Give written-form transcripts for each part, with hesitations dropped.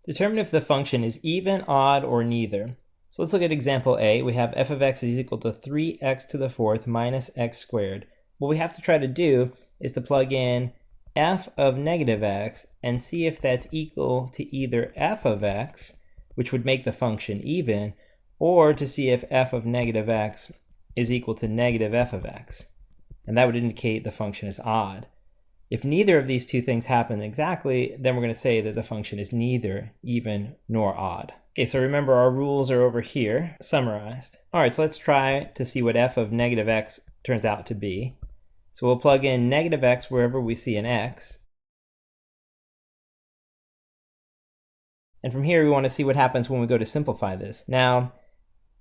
Determine if the function is even, odd, or neither. So let's look at example A. We have f of x is equal to 3x to the fourth minus x squared. What we have to try to do is to plug in f of negative x and see if that's equal to either f of x, which would make the function even, or to see if f of negative x is equal to negative f of x. And that would indicate the function is odd. If neither of these two things happen exactly, then we're going to say that the function is neither even nor odd. Okay, so remember our rules are over here, summarized. All right, so let's try to see what f of negative x turns out to be. So we'll plug in negative x wherever we see an x. And from here, we want to see what happens when we go to simplify this. Now,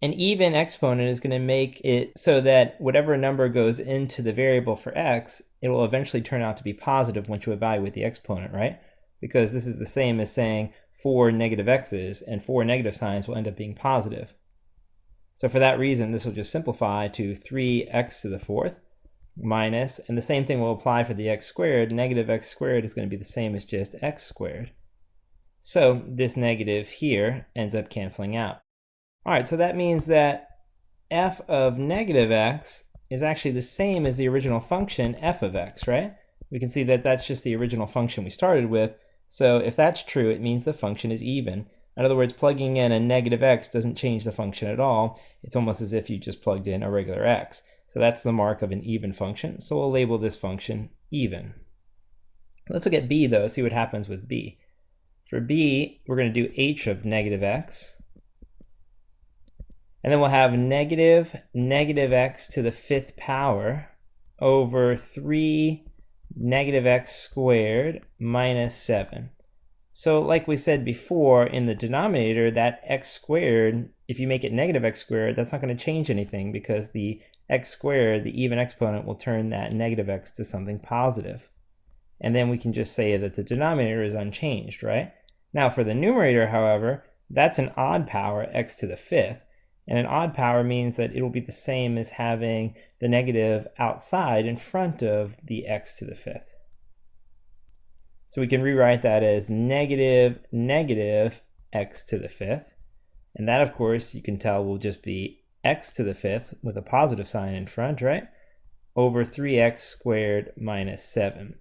an even exponent is going to make it so that whatever number goes into the variable for x, it will eventually turn out to be positive once you evaluate the exponent, right? Because this is the same as saying 4 negative x's, and 4 negative signs will end up being positive. So for that reason, this will just simplify to 3x to the fourth minus, and the same thing will apply for the x squared. Negative x squared is going to be the same as just x squared. So this negative here ends up canceling out. All right, so that means that f of negative x is actually the same as the original function f of x, right? We can see that that's just the original function we started with. So if that's true, it means the function is even. In other words, plugging in a negative x doesn't change the function at all. It's almost as if you just plugged in a regular x. So that's the mark of an even function. So we'll label this function even. Let's look at b though, see what happens with b. For b, we're going to do h of negative x. And then we'll have negative x to the fifth power over 3 negative x squared minus 7. So like we said before, in the denominator, that x squared, if you make it negative x squared, that's not going to change anything because the x squared, the even exponent, will turn that negative x to something positive. And then we can just say that the denominator is unchanged, right? Now for the numerator, however, that's an odd power, x to the fifth. And an odd power means that it will be the same as having the negative outside in front of the x to the fifth. So we can rewrite that as negative x to the fifth. And that, of course, you can tell will just be x to the fifth with a positive sign in front, right? Over 3x squared minus 7.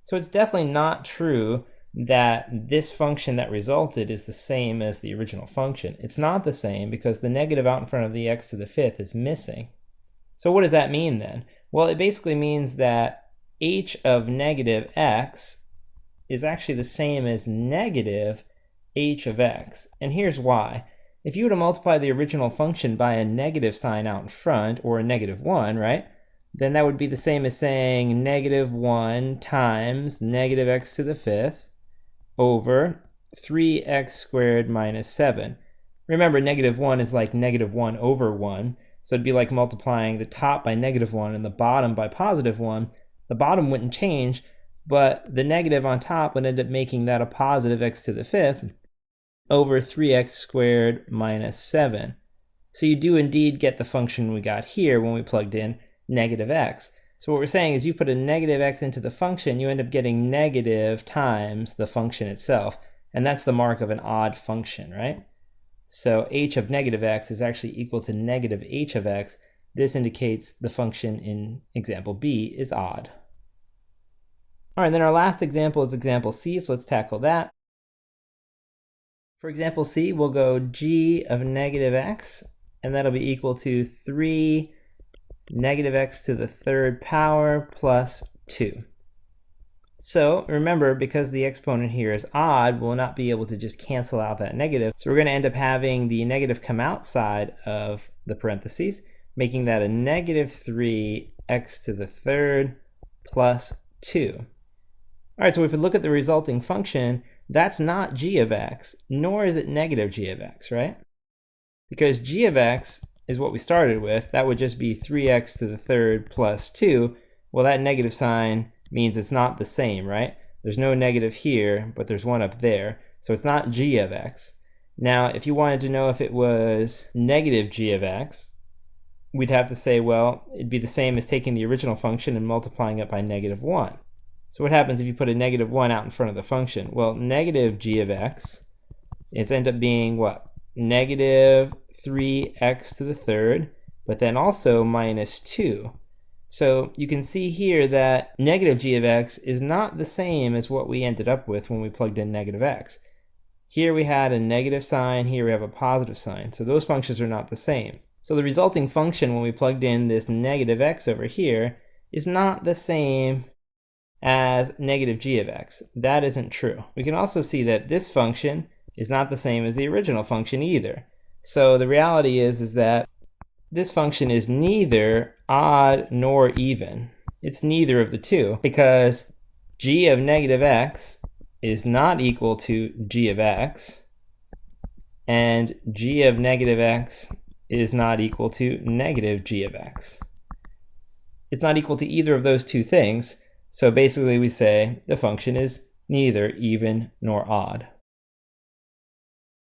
So it's definitely not true that this function that resulted is the same as the original function. It's not the same because the negative out in front of the x to the fifth is missing. So what does that mean then? Well, it basically means that h of negative x is actually the same as negative h of x. And here's why. If you were to multiply the original function by a negative sign out in front, or a negative 1, right? Then that would be the same as saying negative 1 times negative x to the fifth over 3x squared minus 7. Remember, negative 1 is like negative 1 over 1, so it'd be like multiplying the top by negative 1 and the bottom by positive 1. The bottom wouldn't change, but the negative on top would end up making that a positive x to the fifth over 3x squared minus 7. So you do indeed get the function we got here when we plugged in negative x. So what we're saying is you put a negative x into the function, you end up getting negative times the function itself. And that's the mark of an odd function, right? So h of negative x is actually equal to negative h of x. This indicates the function in example B is odd. All right, then our last example is example C, so let's tackle that. For example C, we'll go g of negative x, and that'll be equal to 3 negative x to the third power plus 2. So remember, because the exponent here is odd, we'll not be able to just cancel out that negative. So we're going to end up having the negative come outside of the parentheses, making that a negative 3x to the third plus 2. All right, so if we look at the resulting function, that's not g of x, nor is it negative g of x, right? Because g of x is what we started with. That would just be 3x to the third plus 2. Well, that negative sign means it's not the same, right? There's no negative here, but there's one up there. So it's not g of x. Now, if you wanted to know if it was negative g of x, we'd have to say, well, it'd be the same as taking the original function and multiplying it by negative 1. So what happens if you put a negative 1 out in front of the function? Well, negative g of x It's end up being what? Negative 3x to the third, but then also minus 2. So you can see here that negative g of x is not the same as what we ended up with when we plugged in negative x. Here we had a negative sign, here we have a positive sign. So those functions are not the same. So the resulting function when we plugged in this negative x over here is not the same as negative g of x. That isn't true. We can also see that this function is not the same as the original function either. So the reality is that this function is neither odd nor even. It's neither of the two, because g of negative x is not equal to g of x, and g of negative x is not equal to negative g of x. It's not equal to either of those two things, so basically we say the function is neither even nor odd.